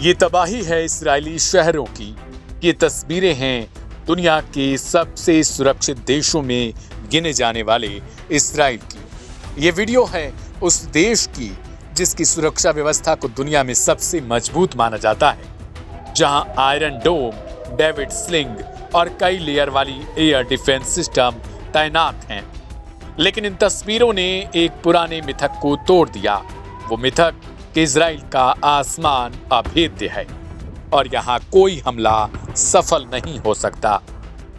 ये तबाही है इस्राएली शहरों की। ये तस्वीरें हैं दुनिया के सबसे सुरक्षित देशों में गिने जाने वाले इस्राएल की। ये वीडियो है उस देश की जिसकी सुरक्षा व्यवस्था को दुनिया में सबसे मजबूत माना जाता है, जहां आयरन डोम, डेविड स्लिंग और कई लेयर वाली एयर डिफेंस सिस्टम तैनात हैं। लेकिन इन तस्वीरों ने एक पुराने मिथक को तोड़ दिया। वो मिथक कि इजराइल का आसमान अभेद्य है और यहाँ कोई हमला सफल नहीं हो सकता।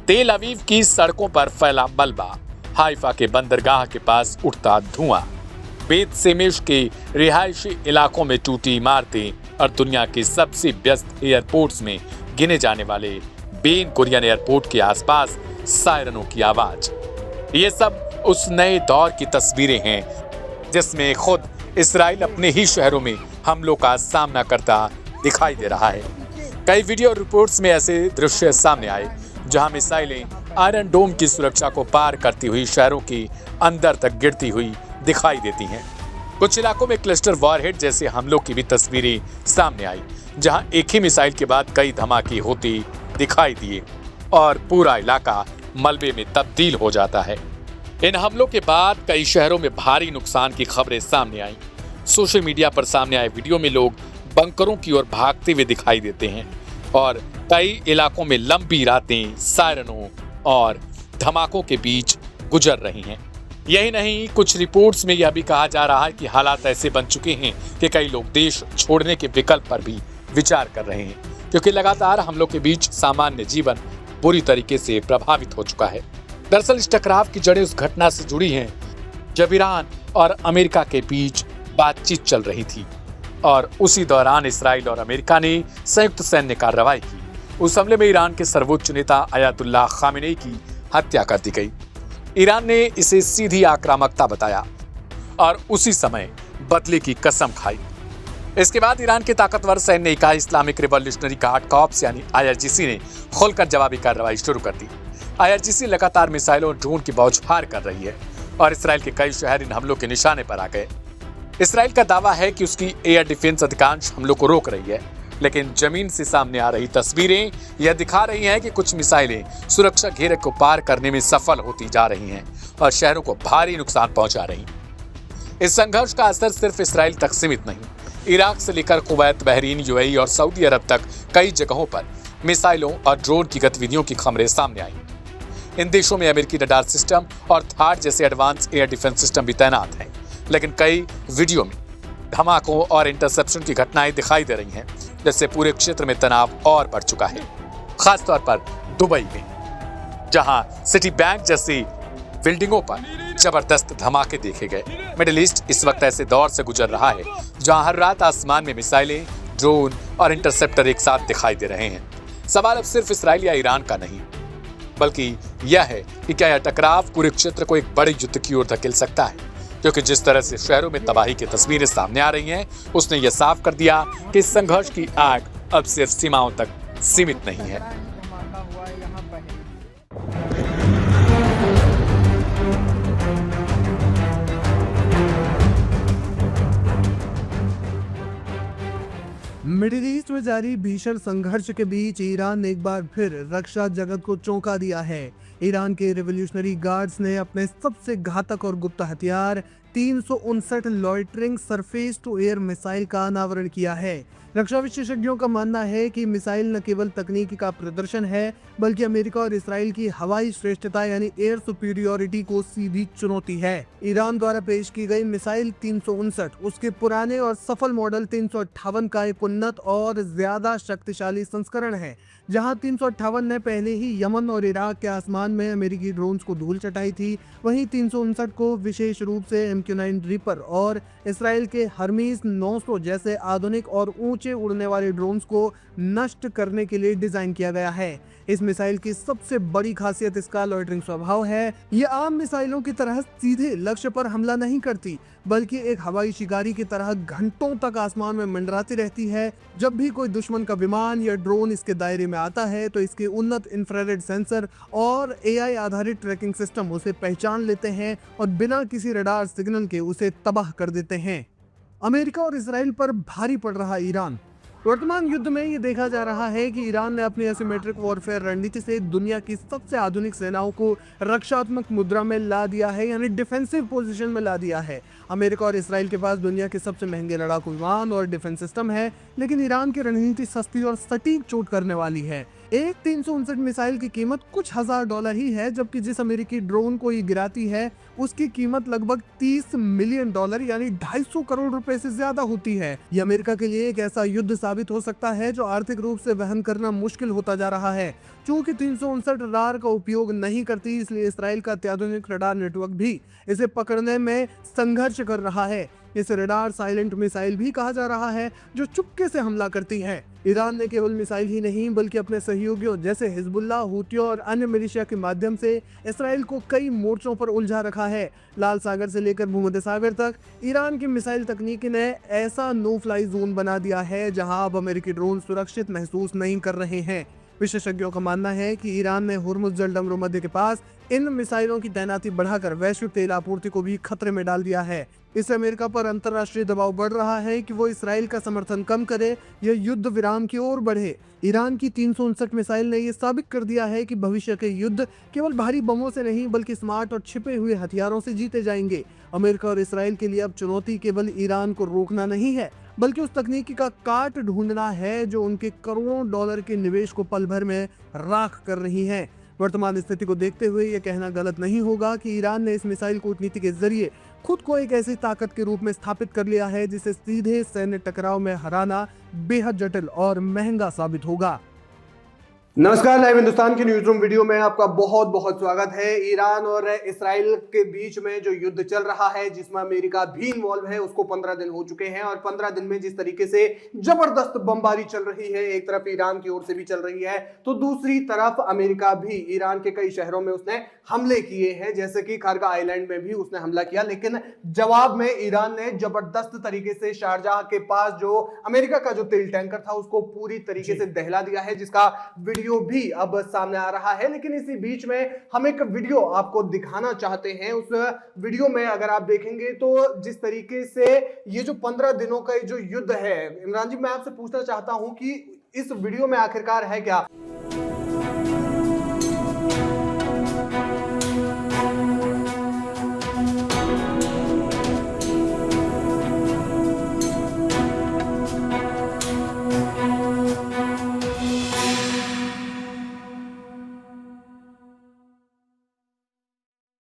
तेल अवीव की सड़कों पर फैला मलबा, हाइफा के बंदरगाह के पास उठता धुआं, बेत सेमेश के रिहायशी इलाकों में टूटी इमारतें और दुनिया के सबसे व्यस्त एयरपोर्ट्स में गिने जाने वाले बेन गुरियन एयरपोर्ट के आसपास सायरनों की आवाज। ये सब उस नए दौर की तस्वीरें हैं जिसमें खुद इस्राइल अपने ही शहरों में हमलों का सामना करता दिखाई दे रहा है। कई वीडियो रिपोर्ट्स में ऐसे दृश्य सामने आए जहां मिसाइलें आयरन डोम की सुरक्षा को पार करती हुई शहरों के अंदर तक गिरती हुई दिखाई देती हैं। कुछ इलाकों में क्लस्टर वॉरहेड जैसे हमलों की भी तस्वीरें सामने आई, जहां एक ही मिसाइल के बाद कई धमाके होते दिखाई दिए और पूरा इलाका मलबे में तब्दील हो जाता है। इन हमलों के बाद कई शहरों में भारी नुकसान की खबरें सामने आई। सोशल मीडिया पर सामने आए वीडियो में लोग बंकरों की ओर भागते हुए दिखाई देते हैं और कई इलाकों में लंबी रातें सायरनों और धमाकों के बीच गुजर रही हैं। यही नहीं, कुछ रिपोर्ट्स में यह भी कहा जा रहा है कि हालात ऐसे बन चुके हैं कि कई लोग देश छोड़ने के विकल्प पर भी विचार कर रहे हैं, क्योंकि लगातार हमलों के बीच सामान्य जीवन बुरी तरीके से प्रभावित हो चुका है। दरअसल इस टकराव की जड़ें उस घटना से जुड़ी हैं जब ईरान और अमेरिका के बीच बातचीत चल रही थी और उसी दौरान इस्राइल और अमेरिका ने संयुक्त सैन्य कार्रवाई की। उस हमले में ईरान के सर्वोच्च नेता अयातुल्लाह खामेनेई की हत्या कर दी गई। ईरान ने इसे सीधी आक्रामकता बताया और उसी समय बदले की कसम खाई। इसके बाद ईरान के ताकतवर सैन्य इकाई इस्लामिक रिवॉल्यूशनरी गार्ड कॉर्प्स यानी IRGC ने खोलकर जवाबी कार्रवाई शुरू कर दी। IRGC लगातार मिसाइलों और ड्रोन की बौछार कर रही है और इसराइल के कई शहर इन हमलों के निशाने पर आ गए। इसराइल का दावा है कि उसकी एयर डिफेंस अधिकांश हमलों को रोक रही है, लेकिन जमीन से सामने आ रही तस्वीरें यह दिखा रही हैं कि कुछ मिसाइलें सुरक्षा घेरे को पार करने में सफल होती जा रही हैं और शहरों को भारी नुकसान पहुंचा रही हैं। इस संघर्ष का असर सिर्फ इसराइल तक सीमित नहीं, इराक से लेकर कुवैत, बहरीन, UAE और सऊदी अरब तक कई जगहों पर मिसाइलों और ड्रोन की गतिविधियों की खबरें सामने आई। इन देशों में अमेरिकी रडार सिस्टम और थाड जैसे एडवांस एयर डिफेंस सिस्टम भी तैनात हैं, लेकिन कई वीडियो में धमाकों और इंटरसेप्शन की घटनाएं दिखाई दे रही हैं, जिससे पूरे क्षेत्र में तनाव और बढ़ चुका है। खासतौर पर दुबई में, जहां सिटी बैंक जैसी बिल्डिंगों पर जबरदस्त धमाके देखे गए। मिडिल ईस्ट इस वक्त ऐसे दौर से गुजर रहा है जहां हर रात आसमान में मिसाइलें, ड्रोन और इंटरसेप्टर एक साथ दिखाई दे रहे हैं। सवाल अब सिर्फ इसराइल या ईरान का नहीं, बल्कि यह है कि क्या यह टकराव पूरे क्षेत्र को एक बड़े युद्ध की ओर धकेल सकता है, क्योंकि जिस तरह से शहरों में तबाही की तस्वीरें सामने आ रही हैं, उसने यह साफ कर दिया कि इस संघर्ष की आग अब सिर्फ सीमाओं तक सीमित नहीं है। मिडिल ईस्ट में जारी भीषण संघर्ष के बीच ईरान ने एक बार फिर रक्षा जगत को चौंका दिया है। ईरान के रिवॉल्यूशनरी गार्ड्स ने अपने सबसे घातक और गुप्त हथियार 359 loitering surface to air missile का अनावरण किया है। रक्षा विशेषज्ञों का मानना है कि मिसाइल न केवल तकनीकी का प्रदर्शन है, बल्कि अमेरिका और इसराइल की हवाई श्रेष्ठता यानी एयर सुपीरियोरिटी को सीधी चुनौती है। ईरान द्वारा पेश की गई मिसाइल 359 उसके पुराने और सफल मॉडल 358 का एक उन्नत और ज्यादा शक्तिशाली संस्करण है। जहां 358 ने पहले ही यमन और इराक के आसमान में अमेरिकी ड्रोन्स को धूल चटाई थी, वहीं 359 को विशेष रूप से MQ-9 रीपर और इसराइल के हर्मीज 900 जैसे आधुनिक और ऊंचे उड़ने वाले ड्रोन्स को नष्ट करने के लिए डिजाइन किया गया है। इस मिसाइल की सबसे बड़ी खासियत इसका लॉइटरिंग स्वभाव है। ये आम मिसाइलों की तरह सीधे लक्ष्य पर हमला नहीं करती, बल्कि एक हवाई शिकारी की तरह घंटों तक आसमान में मंडराती रहती है। जब भी कोई दुश्मन का विमान या ड्रोन इसके दायरे में आता है तो इसके उन्नत इंफ्रारेड सेंसर और AI आधारित ट्रैकिंग सिस्टम उसे पहचान लेते हैं और बिना किसी रडार सिग्नल के उसे तबाह कर देते हैं। अमेरिका और इसराइल पर भारी पड़ रहा ईरान। वर्तमान युद्ध में ये देखा जा रहा है कि ईरान ने अपनी एसिमेट्रिक वॉरफेयर रणनीति से दुनिया की सबसे आधुनिक सेनाओं को रक्षात्मक मुद्रा में ला दिया है, यानी डिफेंसिव पोजीशन में ला दिया है। अमेरिका और इसराइल के पास दुनिया के सबसे महंगे लड़ाकू विमान और डिफेंस सिस्टम है, लेकिन ईरान की रणनीति सस्ती और सटीक चोट करने वाली है। एक 359 मिसाइल की कीमत कुछ $1000 ही है, जबकि जिस अमेरिकी ड्रोन को ये गिराती है उसकी कीमत लगभग $30 मिलियन यानी 250 करोड़ रुपए से ज्यादा होती है। ये अमेरिका के लिए एक ऐसा युद्ध साबित हो सकता है जो आर्थिक रूप से वहन करना मुश्किल होता जा रहा है। चूंकि 359 रडार का उपयोग नहीं करती, इसलिए इसराइल का अत्याधुनिक रडार नेटवर्क भी इसे पकड़ने में संघर्ष कर रहा है। इसे रडार साइलेंट मिसाइल भी कहा जा रहा है, जो चुपके से हमला करती है। ईरान ने केवल मिसाइल ही नहीं बल्कि अपने सहयोगियों जैसे हिजबुल्लाह, हूतियों और अन्य मिलिशिया के माध्यम से इसराइल को कई मोर्चों पर उलझा रखा है। लाल सागर से लेकर भूमध्य सागर तक ईरान की मिसाइल तकनीक ने ऐसा नो फ्लाई जोन बना दिया है जहां अब अमेरिकी ड्रोन सुरक्षित महसूस नहीं कर रहे हैं। विशेषज्ञों का मानना है कि ईरान ने हुर्मुज जलडमरू मध्य के पास इन मिसाइलों की तैनाती बढ़ाकर वैश्विक तेल आपूर्ति को भी खतरे में डाल दिया है। इससे अमेरिका पर अंतर्राष्ट्रीय दबाव बढ़ रहा है कि वो इसराइल का समर्थन कम करे या युद्ध विराम की ओर बढ़े। ईरान की 359 मिसाइल ने यह साबित कर दिया है कि भविष्य के युद्ध केवल भारी बमों से नहीं बल्कि स्मार्ट और छिपे हुए हथियारों से जीते जाएंगे। अमेरिका और इसराइल के लिए अब चुनौती केवल ईरान को रोकना नहीं है, बल्कि उस तकनीकी का काट ढूंढना है जो उनके करोड़ों डॉलर के निवेश को पल भर में राख कर रही है। वर्तमान स्थिति को देखते हुए यह कहना गलत नहीं होगा कि ईरान ने इस मिसाइल कूटनीति के जरिए खुद को एक ऐसी ताकत के रूप में स्थापित कर लिया है जिसे सीधे सैन्य टकराव में हराना बेहद जटिल और महंगा साबित होगा। नमस्कार, लाइव हिंदुस्तान की न्यूज रूम वीडियो में आपका बहुत बहुत स्वागत है। ईरान और इसराइल के बीच में जो युद्ध चल रहा है, जिसमें अमेरिका भी इन्वॉल्व है, उसको 15 दिन हो चुके हैं और 15 दिन में जिस तरीके से जबरदस्त बमबारी चल रही है, एक तरफ ईरान की ओर से भी चल रही है तो दूसरी तरफ अमेरिका भी ईरान के कई शहरों में उसने हमले किए हैं, जैसे कि खारगा आइलैंड में भी उसने हमला किया। लेकिन जवाब में ईरान ने जबरदस्त तरीके से शारजाह के पास जो अमेरिका का जो तेल टैंकर था उसको पूरी तरीके से दहला दिया है, जिसका वीडियो भी अब सामने आ रहा है। लेकिन इसी बीच में हम एक वीडियो आपको दिखाना चाहते हैं। उस वीडियो में अगर आप देखेंगे तो जिस तरीके से ये जो 15 दिनों का जो युद्ध है, इमरान जी मैं आपसे पूछना चाहता हूं कि इस वीडियो में आखिरकार है क्या।